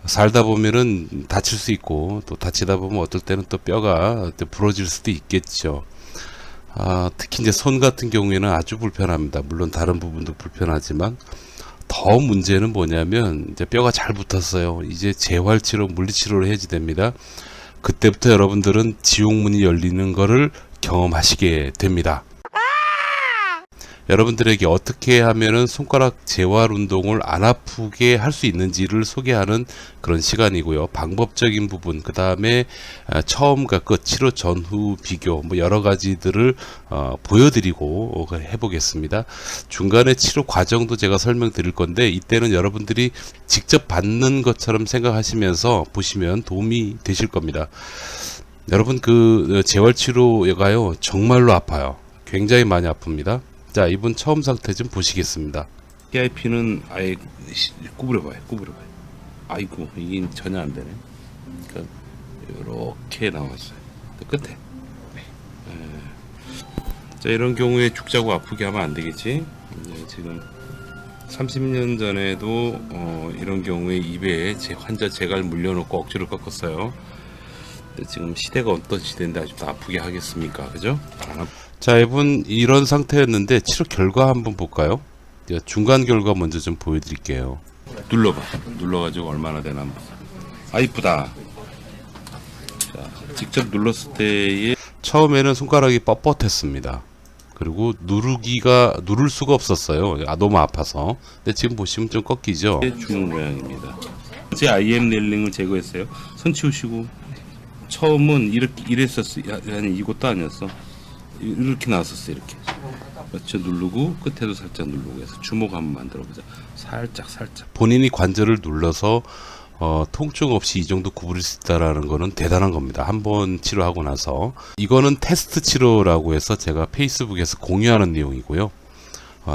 살다 보면은 다칠 수 있고, 또 다치다 보면 어떨 때는 또 뼈가 또 부러질 수도 있겠죠. 특히 이제 손 같은 경우에는 아주 불편합니다. 물론 다른 부분도 불편하지만 더 문제는 뭐냐면 이제 뼈가 잘 붙었어요. 이제 재활치료, 물리치료를 해야지 됩니다. 그때부터 여러분들은 지옥문이 열리는 거를 경험하시게 됩니다. 여러분들에게 어떻게 하면은 손가락 재활 운동을 안 아프게 할 수 있는지를 소개하는 그런 시간이고요. 방법적인 부분, 그 다음에 처음과 끝, 치료 전후 비교, 뭐 여러 가지들을 보여드리고 해보겠습니다. 중간에 치료 과정도 제가 설명드릴 건데, 이때는 여러분들이 직접 받는 것처럼 생각하시면서 보시면 도움이 되실 겁니다. 여러분, 그 재활치료가요 정말로 아파요. 굉장히 많이 아픕니다. 자, 이분 처음 상태 좀 보시겠습니다. PIP는 아예 구부려봐요. 아이고, 이게 전혀 안 되네. 그러니까 이렇게 나왔어요. 끝에. 네. 자, 이런 경우에 죽자고 아프게 하면 안 되겠지. 지금 30년 전에도 이런 경우에 입에 제 환자 재갈 물려놓고 억지로 꺾었어요. 지금 시대가 어떤 시대인데 아직도 아프게 하겠습니까? 그죠? 자, 이분 이런 상태였는데 치료 결과 한번 볼까요? 중간 결과 먼저 좀 보여드릴게요. 눌러봐. 눌러가지고 얼마나 되나 한번. 이쁘다. 자, 직접 눌렀을 때에 처음에는 손가락이 뻣뻣했습니다. 그리고 누를 수가 없었어요. 너무 아파서. 근데 지금 보시면 좀 꺾이죠? 중 모양입니다. 제 IM 넬링을 제거했어요. 손 치우시고. 처음은 이랬었어요. 아니, 이것도 아니었어. 이렇게 나왔었어. 이렇게 그렇죠. 누르고 끝에도 살짝 누르고 해서 주먹 한번 만들어보자. 살짝 본인이 관절을 눌러서 통증 없이 이 정도 구부릴 수 있다라는 거는 대단한 겁니다. 한번 치료하고 나서. 이거는 테스트 치료라고 해서 제가 페이스북에서 공유하는 내용이고요.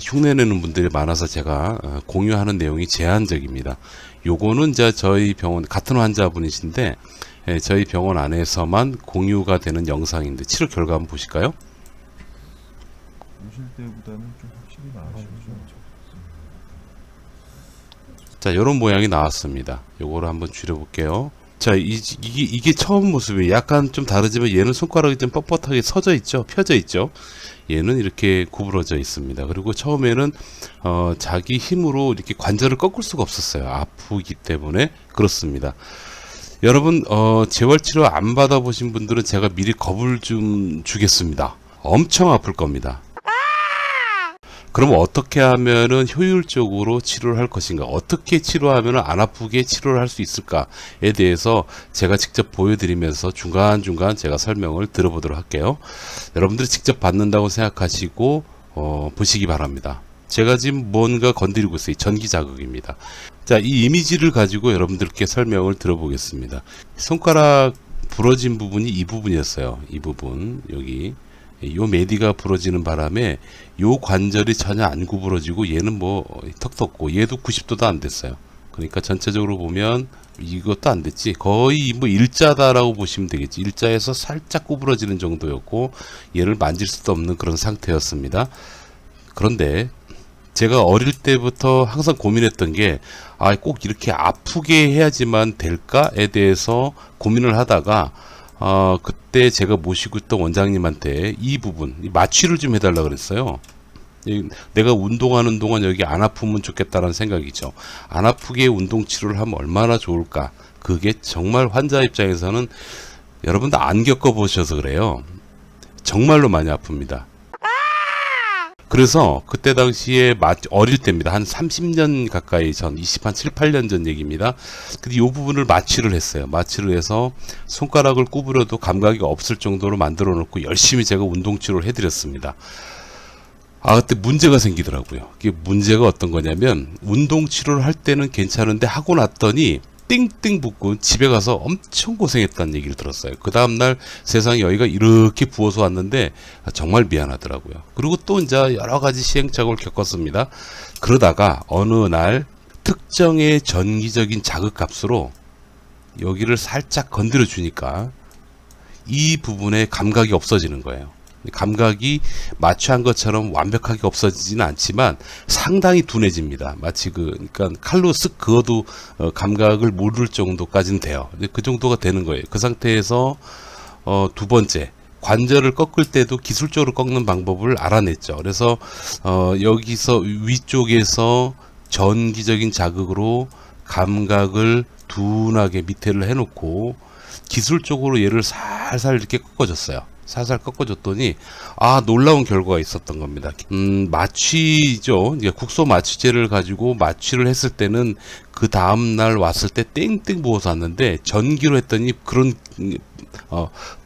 흉내내는 분들이 많아서 제가 공유하는 내용이 제한적입니다. 요거는 이제 저희 병원 같은 환자분이신데 저희 병원 안에서만 공유가 되는 영상인데 치료 결과 한번 보실까요? 오실 때보다는 좀 확실히 나으시죠. 자, 이런 모양이 나왔습니다. 요거를 한번 줄여볼게요. 자, 이게 처음 모습이에요. 약간 좀 다르지만 얘는 손가락이 좀 뻣뻣하게 서져 있죠, 펴져 있죠. 얘는 이렇게 구부러져 있습니다. 그리고 처음에는 자기 힘으로 이렇게 관절을 꺾을 수가 없었어요. 아프기 때문에. 그렇습니다. 여러분, 재활치료 안 받아보신 분들은 제가 미리 겁을 좀 주겠습니다. 엄청 아플 겁니다. 그럼 어떻게 하면은 효율적으로 치료를 할 것인가, 어떻게 치료하면 안 아프게 치료를 할 수 있을까에 대해서 제가 직접 보여드리면서 중간중간 제가 설명을 들어보도록 할게요. 여러분들이 직접 받는다고 생각하시고 보시기 바랍니다. 제가 지금 뭔가 건드리고 있어요. 전기 자극입니다. 자, 이 이미지를 가지고 여러분들께 설명을 들어보겠습니다. 손가락 부러진 부분이 이 부분이었어요. 이 부분, 여기 요 메디가 부러지는 바람에 요 관절이 전혀 안 구부러지고 얘는 뭐 턱 떴고 얘도 90도도 안 됐어요. 그러니까 전체적으로 보면 이것도 안 됐지. 거의 뭐 일자다라고 보시면 되겠지. 일자에서 살짝 구부러지는 정도였고 얘를 만질 수도 없는 그런 상태였습니다. 그런데 제가 어릴 때부터 항상 고민했던 게, 꼭 이렇게 아프게 해야지만 될까에 대해서 고민을 하다가, 그때 제가 모시고 있던 원장님한테 이 부분, 마취를 좀 해달라 그랬어요. 내가 운동하는 동안 여기 안 아프면 좋겠다는 생각이죠. 안 아프게 운동 치료를 하면 얼마나 좋을까. 그게 정말 환자 입장에서는 여러분도 안 겪어보셔서 그래요. 정말로 많이 아픕니다. 그래서 그때 당시에 어릴 때입니다. 한 30년 가까이 전, 7, 8년 전 얘기입니다. 근데 이 부분을 마취를 했어요. 마취를 해서 손가락을 구부려도 감각이 없을 정도로 만들어 놓고 열심히 제가 운동 치료를 해드렸습니다. 그때 문제가 생기더라고요. 그게 문제가 어떤 거냐면, 운동 치료를 할 때는 괜찮은데 하고 났더니 띵띵 붓고 집에 가서 엄청 고생했다는 얘기를 들었어요. 그 다음날 세상에 여기가 이렇게 부어서 왔는데 정말 미안하더라고요. 그리고 또 이제 여러 가지 시행착오를 겪었습니다. 그러다가 어느 날 특정의 전기적인 자극값으로 여기를 살짝 건드려 주니까 이 부분에 감각이 없어지는 거예요. 감각이 마취한 것처럼 완벽하게 없어지지는 않지만 상당히 둔해집니다. 마치 그러니까 칼로 쓱 그어도 감각을 모를 정도까지는 돼요. 근데 그 정도가 되는 거예요. 그 상태에서 두 번째, 관절을 꺾을 때도 기술적으로 꺾는 방법을 알아냈죠. 그래서 여기서 위쪽에서 전기적인 자극으로 감각을 둔하게 밑에를 해놓고 기술적으로 얘를 살살 이렇게 꺾어줬어요. 살살 꺾어줬더니 놀라운 결과가 있었던 겁니다. 마취죠. 이제 국소 마취제를 가지고 마취를 했을 때는 그 다음날 왔을 때 땡땡 부어서 왔는데 전기로 했더니 그런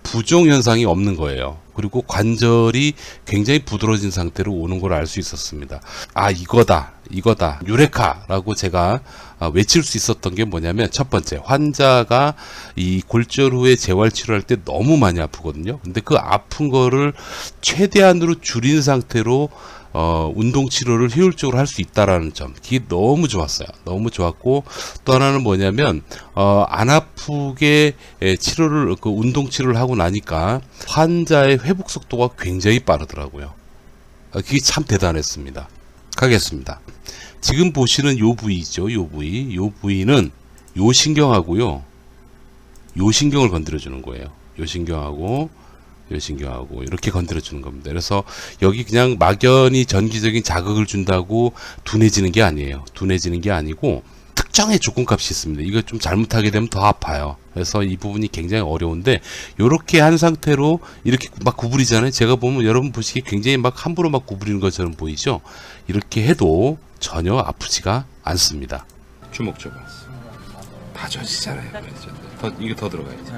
부종 현상이 없는 거예요. 그리고 관절이 굉장히 부드러워진 상태로 오는 걸 알 수 있었습니다. 이거다 유레카라고 제가 외칠 수 있었던 게 뭐냐면, 첫 번째, 환자가 이 골절 후에 재활 치료할 때 너무 많이 아프거든요. 근데 그 아픈 거를 최대한으로 줄인 상태로 운동 치료를 효율적으로 할 수 있다라는 점, 그게 너무 좋았어요. 너무 좋았고, 또 하나는 뭐냐면 안 아프게 치료를 운동 치료를 하고 나니까 환자의 회복 속도가 굉장히 빠르더라고요. 그게 참 대단했습니다. 가겠습니다. 지금 보시는 요 부위죠. 요 부위는 요 신경하고요, 요 신경을 건드려 주는 거예요. 요 신경하고 이렇게 건드려 주는 겁니다. 그래서 여기 그냥 막연히 전기적인 자극을 준다고 둔해지는 게 아니에요. 둔해지는 게 아니고 특정의 조건값이 있습니다. 이거 좀 잘못하게 되면 더 아파요. 그래서 이 부분이 굉장히 어려운데, 요렇게 한 상태로 이렇게 막 구부리잖아요. 제가 보면 여러분 보시기에 굉장히 막 함부로 막 구부리는 것처럼 보이죠. 이렇게 해도 전혀 아프지가 않습니다. 주먹 줘봐. 다 젖이잖아요. 이거 더 들어가야지.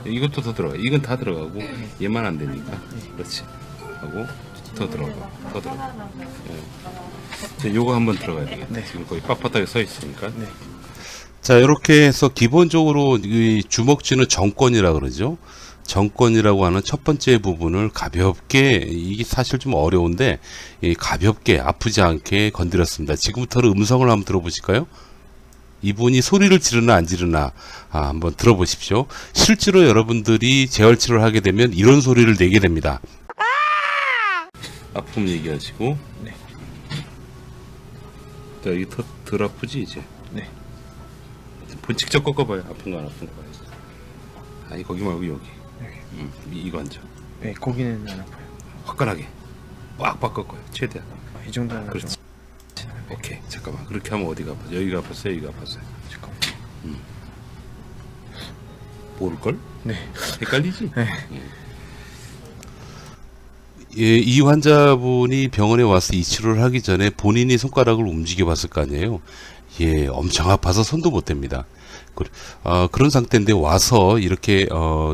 이것도 더 들어가. 이건 다 들어가고 얘만 안 되니까. 그렇지. 하고 더 들어가. 자, 요거 한번 들어가야 되겠다. 지금 거의 빳빳하게 서 있으니까. 자, 이렇게 해서 기본적으로 이 주먹쥐는 정권이라 그러죠. 정권이라고 하는 첫 번째 부분을 가볍게, 이게 사실 좀 어려운데 가볍게 아프지 않게 건드렸습니다. 지금부터는 음성을 한번 들어보실까요? 이분이 소리를 지르나 안 지르나 한번 들어보십시오. 실제로 여러분들이 재활치료를 하게 되면 이런 소리를 내게 됩니다. 아픔 얘기하시고. 네. 자, 이게 덜 아프지 이제? 네. 직접 꺾어봐요. 아픈 거 안 아픈 거 봐야지. 거기 말고 여기. 이거 앉아. 네, 거기는 안 아파요. 화끈하게 빡빡 꺾어요. 최대한. 이 정도는 그렇지. 오케이, 잠깐만. 그렇게 하면 어디가 아파요? 여기가 아팠어요? 여기가 아팠어요? 잠깐만. 모를걸? 네. 헷갈리지? 네. 예, 이 환자분이 병원에 와서 이 치료를 하기 전에 본인이 손가락을 움직여 봤을 거 아니에요. 예, 엄청 아파서 손도 못 댑니다. 그런 상태인데 와서 이렇게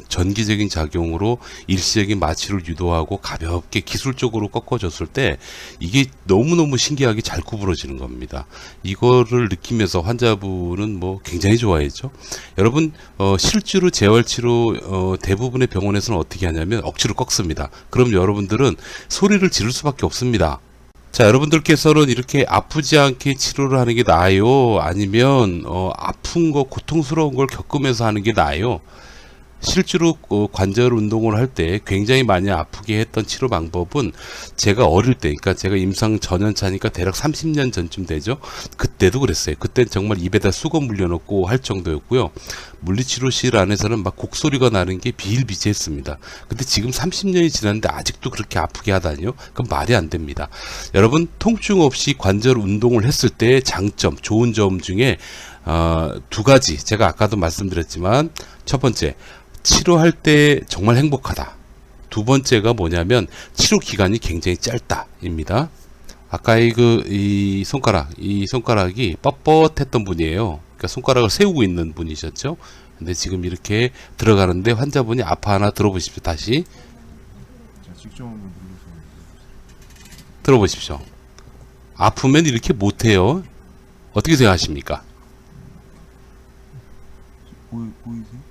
전기적인 작용으로 일시적인 마취를 유도하고 가볍게 기술적으로 꺾어줬을 때 이게 너무너무 신기하게 잘 구부러지는 겁니다. 이거를 느끼면서 환자분은 뭐 굉장히 좋아했죠. 여러분, 실제로 재활치료 대부분의 병원에서는 어떻게 하냐면 억지로 꺾습니다. 그럼 여러분들은 소리를 지를 수밖에 없습니다. 자, 여러분들께서는 이렇게 아프지 않게 치료를 하는 게 나아요? 아니면 아픈 거, 고통스러운 걸 겪으면서 하는 게 나아요? 실제로 관절 운동을 할 때 굉장히 많이 아프게 했던 치료 방법은, 제가 어릴 때, 그러니까 제가 임상 전연차니까 대략 30년 전쯤 되죠. 그때도 그랬어요. 그땐 정말 입에다 수건 물려놓고 할 정도였고요. 물리치료실 안에서는 막 곡소리가 나는 게 비일비재했습니다. 근데 지금 30년이 지났는데 아직도 그렇게 아프게 하다니요? 그건 말이 안 됩니다. 여러분, 통증 없이 관절 운동을 했을 때의 장점, 좋은 점 중에 두 가지, 제가 아까도 말씀드렸지만, 첫 번째, 치료할 때 정말 행복하다. 두 번째가 뭐냐면 치료 기간이 굉장히 짧다입니다. 아까 이 손가락이 뻣뻣했던 분이에요. 그러니까 손가락을 세우고 있는 분이셨죠. 근데 지금 이렇게 들어가는데 환자분이 아파하나 들어보십시오. 다시 자, 직접 한번 눌러서 들어보십시오. 아프면 이렇게 못해요. 어떻게 생각하십니까? 보이세요?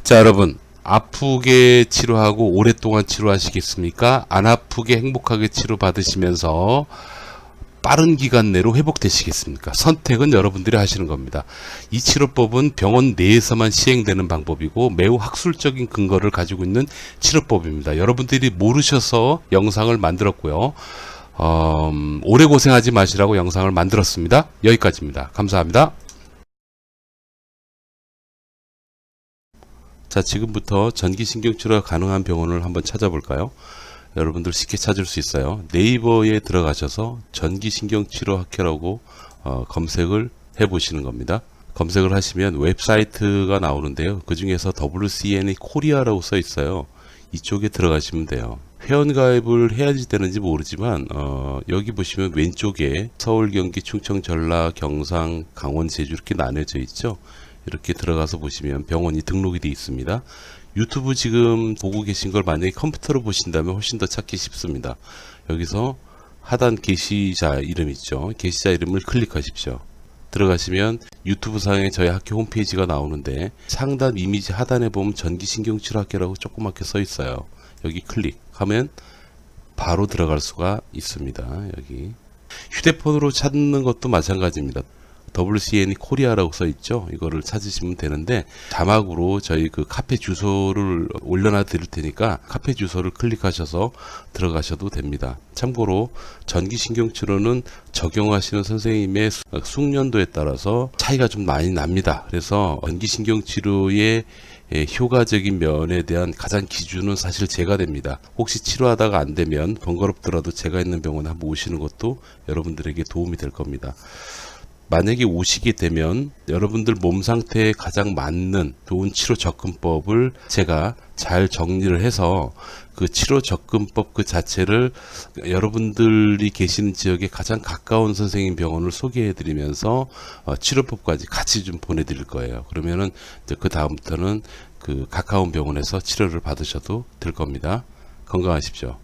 자, 여러분, 아프게 치료하고 오랫동안 치료하시겠습니까? 안 아프게 행복하게 치료받으시면서 빠른 기간 내로 회복되시겠습니까? 선택은 여러분들이 하시는 겁니다. 이 치료법은 병원 내에서만 시행되는 방법이고 매우 학술적인 근거를 가지고 있는 치료법입니다. 여러분들이 모르셔서 영상을 만들었고요. 오래 고생하지 마시라고 영상을 만들었습니다. 여기까지입니다. 감사합니다. 자, 지금부터 전기신경치료가 가능한 병원을 한번 찾아볼까요? 여러분들 쉽게 찾을 수 있어요. 네이버에 들어가셔서 전기신경치료학회라고 검색을 해 보시는 겁니다. 검색을 하시면 웹사이트가 나오는데요. 그 중에서 WCN이 코리아라고 써 있어요. 이쪽에 들어가시면 돼요. 회원가입을 해야지 되는지 모르지만 여기 보시면 왼쪽에 서울, 경기, 충청, 전라, 경상, 강원, 제주 이렇게 나뉘어져 있죠. 이렇게 들어가서 보시면 병원이 등록이 되어 있습니다. 유튜브 지금 보고 계신 걸 만약에 컴퓨터로 보신다면 훨씬 더 찾기 쉽습니다. 여기서 하단 게시자 이름 있죠. 게시자 이름을 클릭하십시오. 들어가시면 유튜브 상에 저희 학교 홈페이지가 나오는데 상단 이미지 하단에 보면 전기신경치료학회라고 조그맣게 써 있어요. 여기 클릭하면 바로 들어갈 수가 있습니다. 여기 휴대폰으로 찾는 것도 마찬가지입니다. WCN이 코리아라고 써 있죠. 이거를 찾으시면 되는데 자막으로 저희 그 카페 주소를 올려놔 드릴 테니까 카페 주소를 클릭하셔서 들어가셔도 됩니다. 참고로 전기신경치료는 적용하시는 선생님의 숙련도에 따라서 차이가 좀 많이 납니다. 그래서 전기신경치료의 효과적인 면에 대한 가장 기준은 사실 제가 됩니다. 혹시 치료하다가 안 되면 번거롭더라도 제가 있는 병원에 한번 오시는 것도 여러분들에게 도움이 될 겁니다. 만약에 오시게 되면 여러분들 몸 상태에 가장 맞는 좋은 치료 접근법을 제가 잘 정리를 해서 그 치료 접근법 그 자체를 여러분들이 계시는 지역에 가장 가까운 선생님 병원을 소개해 드리면서 치료법까지 같이 좀 보내드릴 거예요. 그러면은 이제 그 다음부터는 그 가까운 병원에서 치료를 받으셔도 될 겁니다. 건강하십시오.